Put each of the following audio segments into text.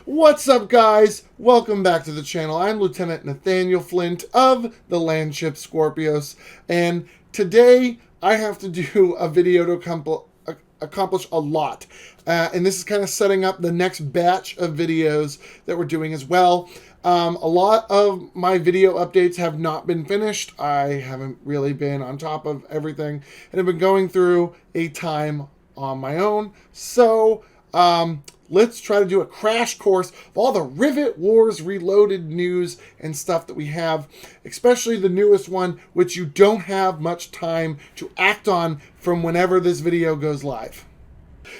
What's up, guys? Welcome back to the channel. I'm Lieutenant Nathaniel Flint of the Landship Scorpios, and today I have to do a video to accomplish a lot. And this is kind of setting up the next batch of videos that we're doing as well. A lot of my video updates have not been finished. I haven't really been on top of everything, and I've been going through a time on my own. So, let's try to do a crash course of all the Rivet Wars Reloaded news and stuff that we have, especially the newest one, which you don't have much time to act on from whenever this video goes live.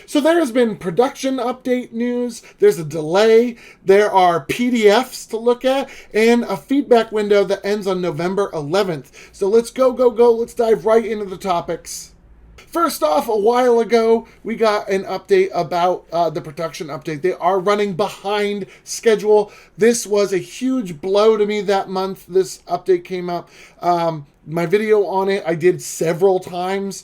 So there has been production update news, there's a delay, there are PDFs to look at, and a feedback window that ends on November 11th. So let's go, let's dive right into the topics. First off, a while ago, we got an update about the production update. They are running behind schedule. This was a huge blow to me that month this update came up. My video on it, I did several times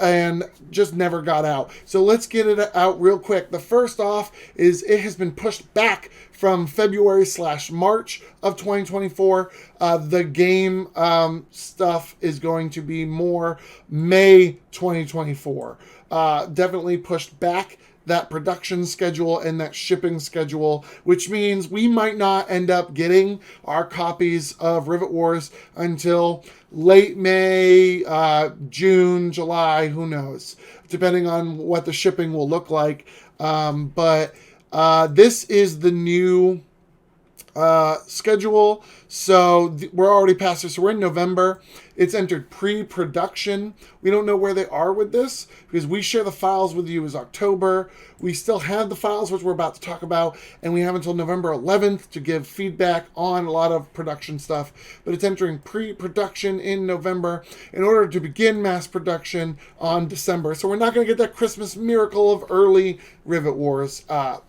and just never got out. So let's get it out real quick. The first off is it has been pushed back from February/March of 2024. The game stuff is going to be more May 2024. Definitely pushed back that production schedule and that shipping schedule, which means we might not end up getting our copies of Rivet Wars until late May, June, July, who knows, depending on what the shipping will look like. But this is the new schedule. So we're already past this. So we're in November. It's entered pre-production. We don't know where they are with this because we share the files with you as October. We still have the files, which we're about to talk about, and we have until November 11th to give feedback on a lot of production stuff. But it's entering pre-production in November in order to begin mass production on December. So we're not going to get that Christmas miracle of early Rivet Wars at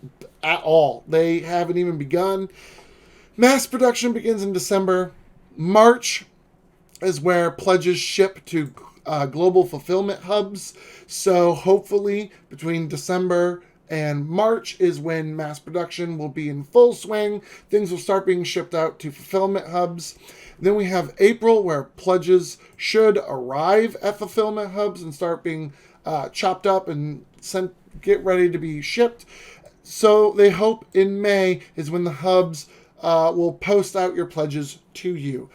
all. They haven't even begun. Mass production begins in December. March is where pledges ship to global fulfillment hubs. So hopefully between December and March is when mass production will be in full swing. Things will start being shipped out to fulfillment hubs. Then we have April, where pledges should arrive at fulfillment hubs and start being chopped up and sent, get ready to be shipped. So they hope in May is when the hubs will post out your pledges to you.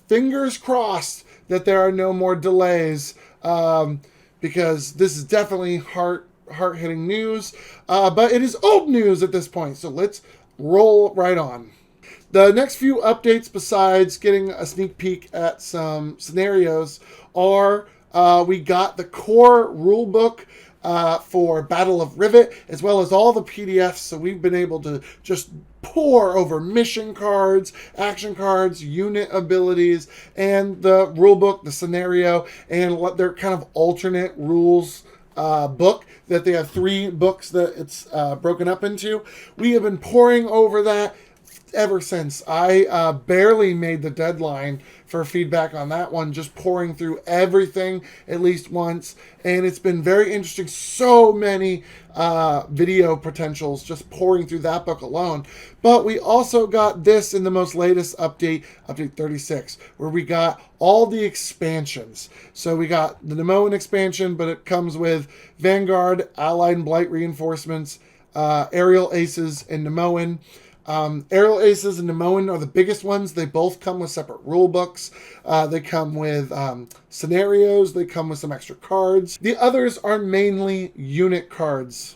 Fingers crossed that there are no more delays, because this is definitely heart-hitting news, but it is old news at this point, so let's roll right on. The next few updates, besides getting a sneak peek at some scenarios, are we got the core rulebook for Battle of Rivet, as well as all the PDFs, so we've been able to just pour over mission cards, action cards, unit abilities, and the rulebook, the scenario, and what their kind of alternate rules book that they have 3 books that it's broken up into. We have been pouring over that ever since. I barely made the deadline for feedback on that one, just pouring through everything at least once, and it's been very interesting. So many video potentials just pouring through that book alone. But we also got this in the most latest update, update 36, where we got all the expansions. So we got the Nemoan expansion, but it comes with Vanguard, Allied and Blight reinforcements, Aerial Aces, and Nemoan. Aerial Aces and Nemoan are the biggest ones. They both come with separate rule books. They come with scenarios. They come with some extra cards. The others are mainly unit cards.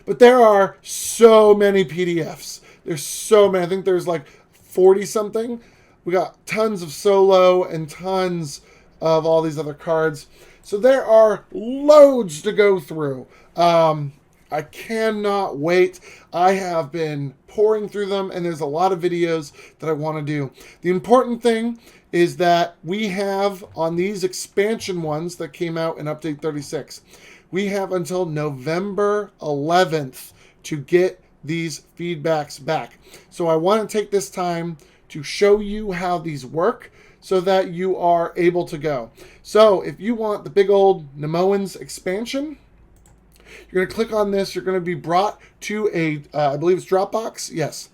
But there are so many PDFs. There's so many. I think there's like 40 something. We got tons of solo and tons of all these other cards. So there are loads to go through. I cannot wait. I have been pouring through them, and there's a lot of videos that I want to do. The important thing is that we have, on these expansion ones that came out in Update 36, we have until November 11th to get these feedbacks back. So I want to take this time to show you how these work so that you are able to go. So if you want the big old Nemoans expansion, You're going to click on this. You're going to be brought to a, I believe it's Dropbox. Yes.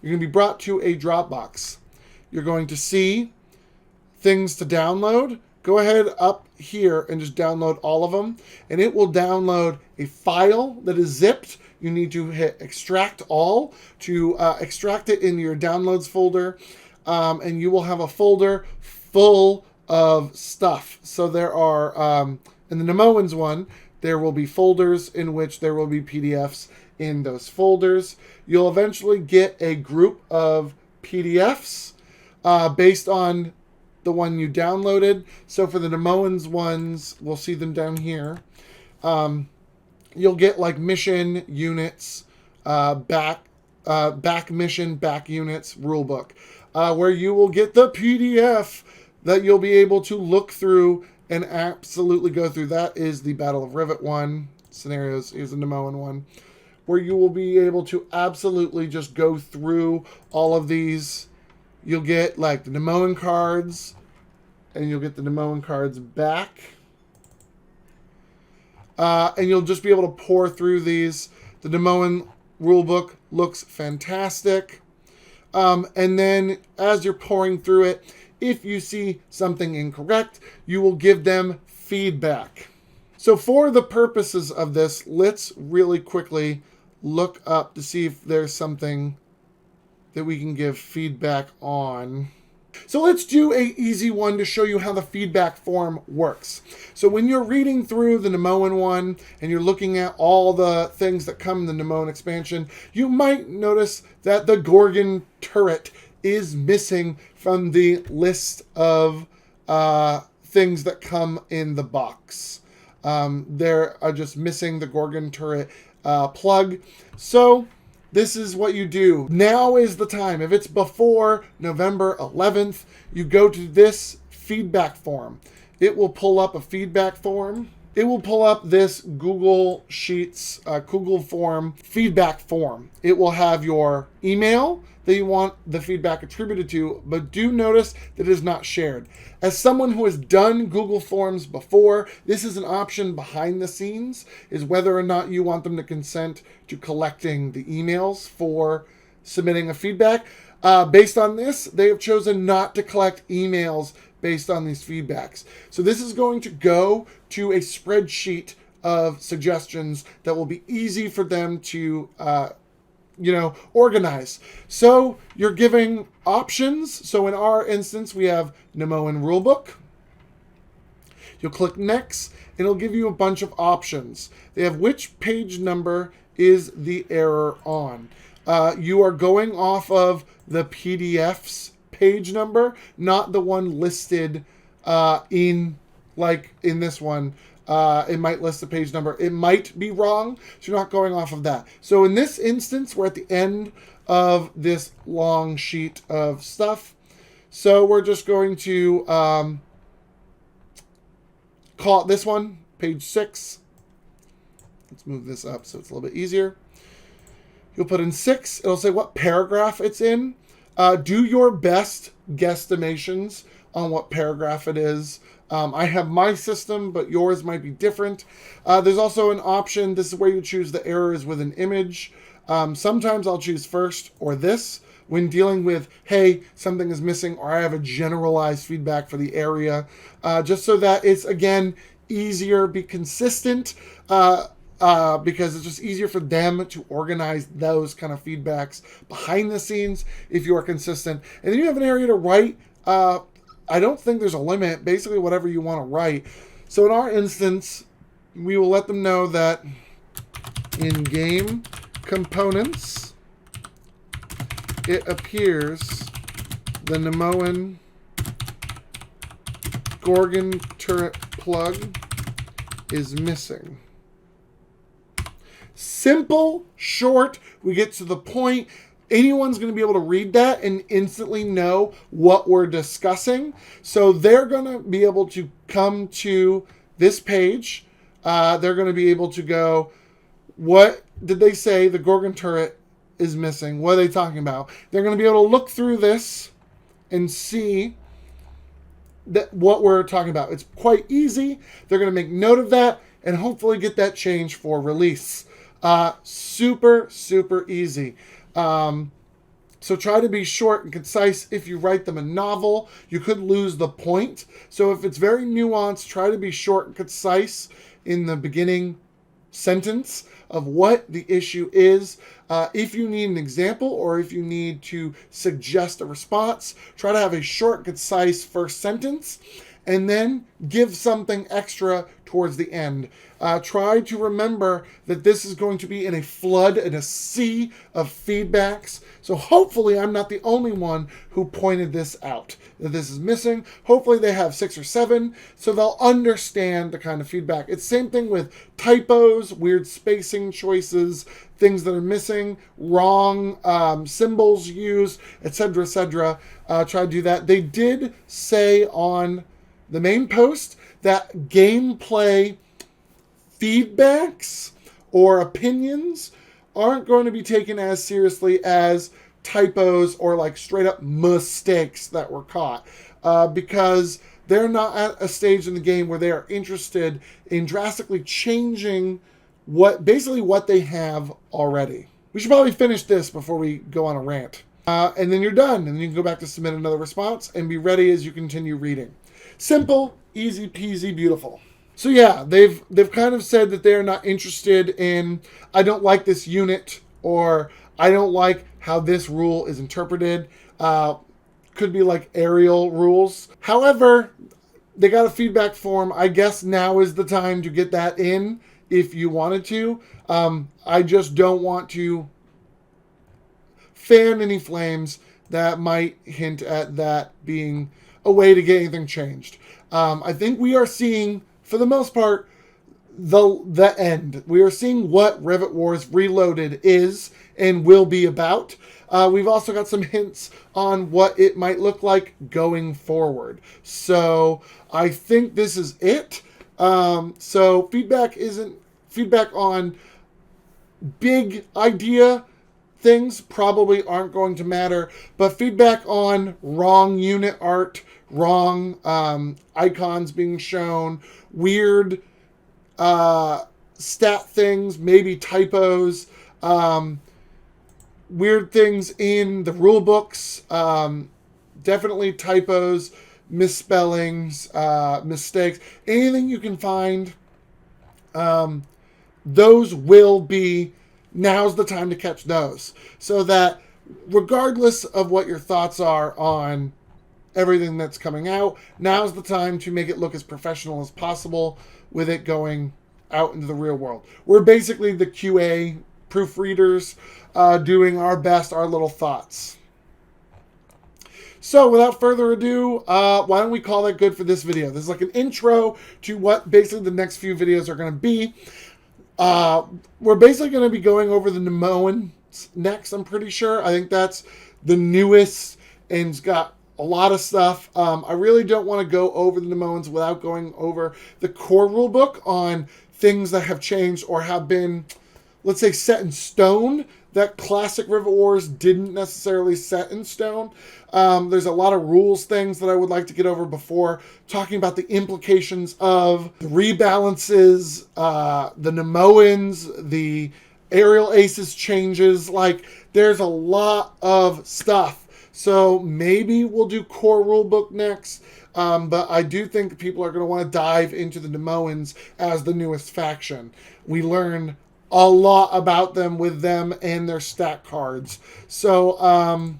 You're going to be brought to a Dropbox. You're going to see things to download. Go ahead up here and just download all of them. And it will download a file that is zipped. You need to hit extract all to extract it in your downloads folder. And you will have a folder full of stuff. So there are, in the Nemoans one, there will be folders in which there will be PDFs in those folders. You'll eventually get a group of PDFs based on the one you downloaded. So for the Nemoans ones, we'll see them down here. You'll get like mission units, back mission, back units, rulebook, where you will get the PDF that you'll be able to look through and absolutely go through. That is the Battle of Rivet one scenarios. Here's the Nemoan one, where you will be able to absolutely just go through all of these. You'll get like the Nemoan cards, and you'll get the Nemoan cards back. And you'll just be able to pour through these. The Nemoan rulebook looks fantastic. And then as you're pouring through it, if you see something incorrect, you will give them feedback. So for the purposes of this, let's really quickly look up to see if there's something that we can give feedback on. So let's do an easy one to show you how the feedback form works. So when you're reading through the Nemoan one and you're looking at all the things that come in the Nemoan expansion, you might notice that the Gorgon turret is missing from the list of things that come in the box. There are just missing the Gorgon turret plug. So this is what you do. Now is the time. If it's before November 11th, you go to this feedback form. It will pull up a feedback form. It will pull up this Google Sheets, Google form, feedback form. It will have your email that you want the feedback attributed to, but do notice that it is not shared. As someone who has done Google Forms before, this is an option behind the scenes, is whether or not you want them to consent to collecting the emails for submitting a feedback. Based on this, they have chosen not to collect emails based on these feedbacks. So this is going to go to a spreadsheet of suggestions that will be easy for them to organize. So you're giving options. So in our instance, we have Nemoan Rulebook. You'll click Next, and it'll give you a bunch of options. They have which page number is the error on. You are going off of the PDF's page number, not the one listed in this one. It might list the page number. It might be wrong, so you're not going off of that. So in this instance, we're at the end of this long sheet of stuff. So we're just going to call it this one, page 6. Let's move this up so it's a little bit easier. You'll put in 6. It'll say what paragraph it's in. Do your best guesstimations on what paragraph it is. I have my system, but yours might be different. There's also an option. This is where you choose the errors with an image. Sometimes I'll choose first or this when dealing with, hey, something is missing, or I have a generalized feedback for the area, just so that it's, again, easier, be consistent, because it's just easier for them to organize those kind of feedbacks behind the scenes if you are consistent. And then you have an area to write. I don't think there's a limit, basically whatever you want to write. So in our instance, we will let them know that in game components, it appears the Nemoan Gorgon turret plug is missing. Simple, short, we get to the point. Anyone's going to be able to read that and instantly know what we're discussing. So they're going to be able to come to this page. They're going to be able to go, what did they say the Gorgon turret is missing? What are they talking about? They're going to be able to look through this and see that what we're talking about. It's quite easy. They're going to make note of that. and hopefully get that change for release. Super, super easy. So try to be short and concise. If you write them a novel, you could lose the point. So if it's very nuanced, try to be short and concise in the beginning sentence of what the issue is. If you need an example or if you need to suggest a response, try to have a short, concise first sentence and then give something extra towards the end. Try to remember that this is going to be in a flood and a sea of feedbacks. So hopefully I'm not the only one who pointed this out, that this is missing. Hopefully they have 6 or 7, so they'll understand the kind of feedback. It's the same thing with typos, weird spacing choices, things that are missing, wrong symbols used, etc., etc. Try to do that. They did say on the main post that gameplay feedbacks or opinions aren't going to be taken as seriously as typos or like straight up mistakes that were caught, because they're not at a stage in the game where they are interested in drastically changing what they have already. We should probably finish this before we go on a rant. And then you're done, and you can go back to submit another response and be ready as you continue reading. Simple, easy peasy, beautiful. So yeah, they've kind of said that they are not interested in, I don't like this unit, or I don't like how this rule is interpreted. Could be like aerial rules. However, they got a feedback form. I guess now is the time to get that in if you wanted to. I just don't want to fan any flames that might hint at that being a way to get anything changed. I think we are seeing, for the most part, the end. We are seeing what Rivet Wars Reloaded is and will be about. We've also got some hints on what it might look like going forward. So I think this is it. So feedback on big idea things probably aren't going to matter, but feedback on wrong unit art, wrong icons being shown, weird stat things, maybe typos, weird things in the rule books, definitely typos, misspellings, mistakes, anything you can find, those will be, now's the time to catch those, so that regardless of what your thoughts are on everything that's coming out, now's the time to make it look as professional as possible with it going out into the real world. We're basically the QA proofreaders doing our best, our little thoughts. So without further ado, why don't we call that good for this video? This is like an intro to what basically the next few videos are going to be. We're basically going to be going over the Nemoans next, I'm pretty sure. I think that's the newest and it's got a lot of stuff. I really don't want to go over the Nemoans without going over the core rulebook on things that have changed or have been, let's say, set in stone that classic Rivet Wars didn't necessarily set in stone. There's a lot of rules things that I would like to get over before talking about the implications of the rebalances, the Nemoans, the aerial aces changes. Like, there's a lot of stuff. So maybe we'll do core rulebook next. But I do think people are going to want to dive into the Nemoans as the newest faction. We learn a lot about them with them and their stat cards. So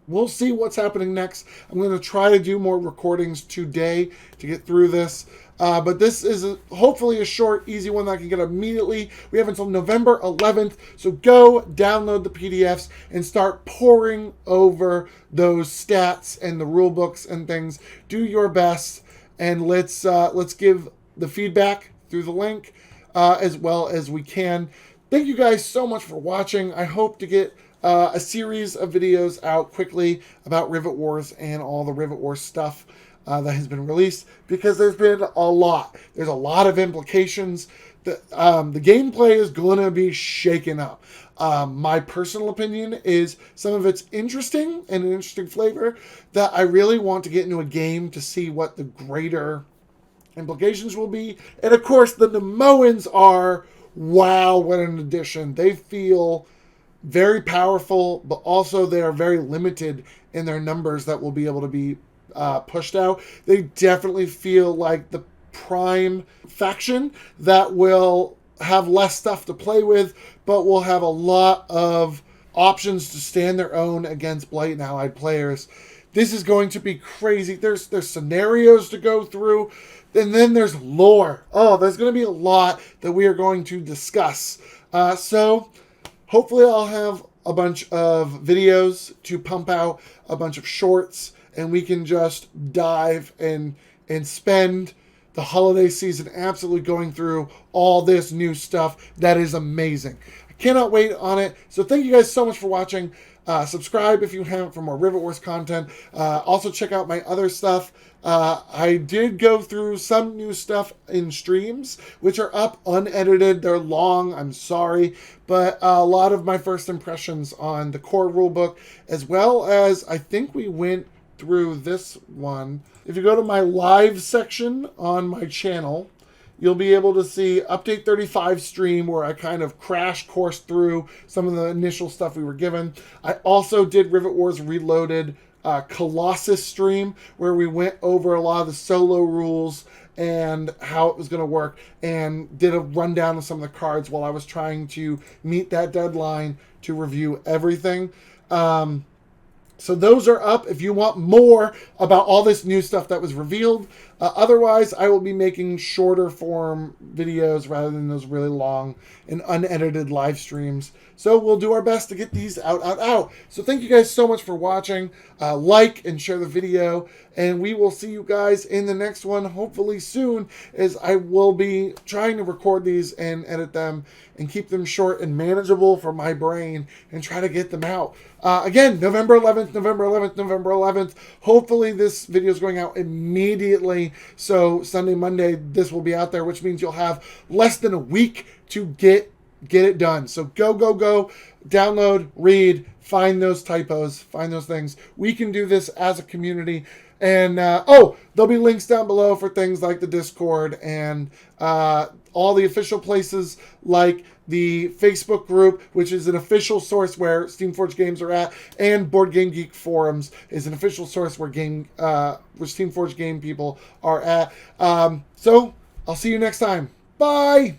we'll see what's happening next. I'm going to try to do more recordings today to get through this. But this is hopefully a short, easy one that I can get immediately. We have until November 11th. So go download the PDFs and start poring over those stats and the rule books and things. Do your best, and let's give the feedback through the link as well as we can. Thank you guys so much for watching. I hope to get a series of videos out quickly about Rivet Wars and all the Rivet Wars stuff that has been released, because there's been a lot. There's a lot of implications. The gameplay is going to be shaken up. My personal opinion is some of it's interesting and an interesting flavor that I really want to get into a game to see what the greater implications will be. And of course, the Nemoans are, wow, what an addition. They feel very powerful, but also they are very limited in their numbers that will be able to be pushed out. They definitely feel like the prime faction that will have less stuff to play with, but will have a lot of options to stand their own against Blight and allied players. This is going to be crazy. There's scenarios to go through, and then there's lore. Oh, there's going to be a lot that we are going to discuss. So hopefully I'll have a bunch of videos to pump out, a bunch of shorts, and we can just dive and spend the holiday season absolutely going through all this new stuff that is amazing. I cannot wait on it. So thank you guys so much for watching. Subscribe if you haven't for more Rivet Wars content. Also check out my other stuff. I did go through some new stuff in streams, which are up unedited. They're long, I'm sorry. But a lot of my first impressions on the core rulebook, as well as I think we went through this one. If you go to my live section on my channel, you'll be able to see Update 35 stream where I kind of crash course through some of the initial stuff we were given. I also did Rivet Wars Reloaded Colossus stream where we went over a lot of the solo rules and how it was going to work, and did a rundown of some of the cards while I was trying to meet that deadline to review everything. So those are up if you want more about all this new stuff that was revealed. Otherwise, I will be making shorter form videos rather than those really long and unedited live streams. So we'll do our best to get these out. So thank you guys so much for watching. Like and share the video. And we will see you guys in the next one, hopefully soon, as I will be trying to record these and edit them and keep them short and manageable for my brain and try to get them out. Again, November 11th. Hopefully this video is going out immediately. So Sunday, Monday, this will be out there, which means you'll have less than a week to get it done. So go, download, read, find those typos, find those things. We can do this as a community. And, there'll be links down below for things like the Discord and all the official places like the Facebook group, which is an official source where Steamforged games are at, and Board Game Geek forums is an official source where Steamforged game people are at. So I'll see you next time. Bye!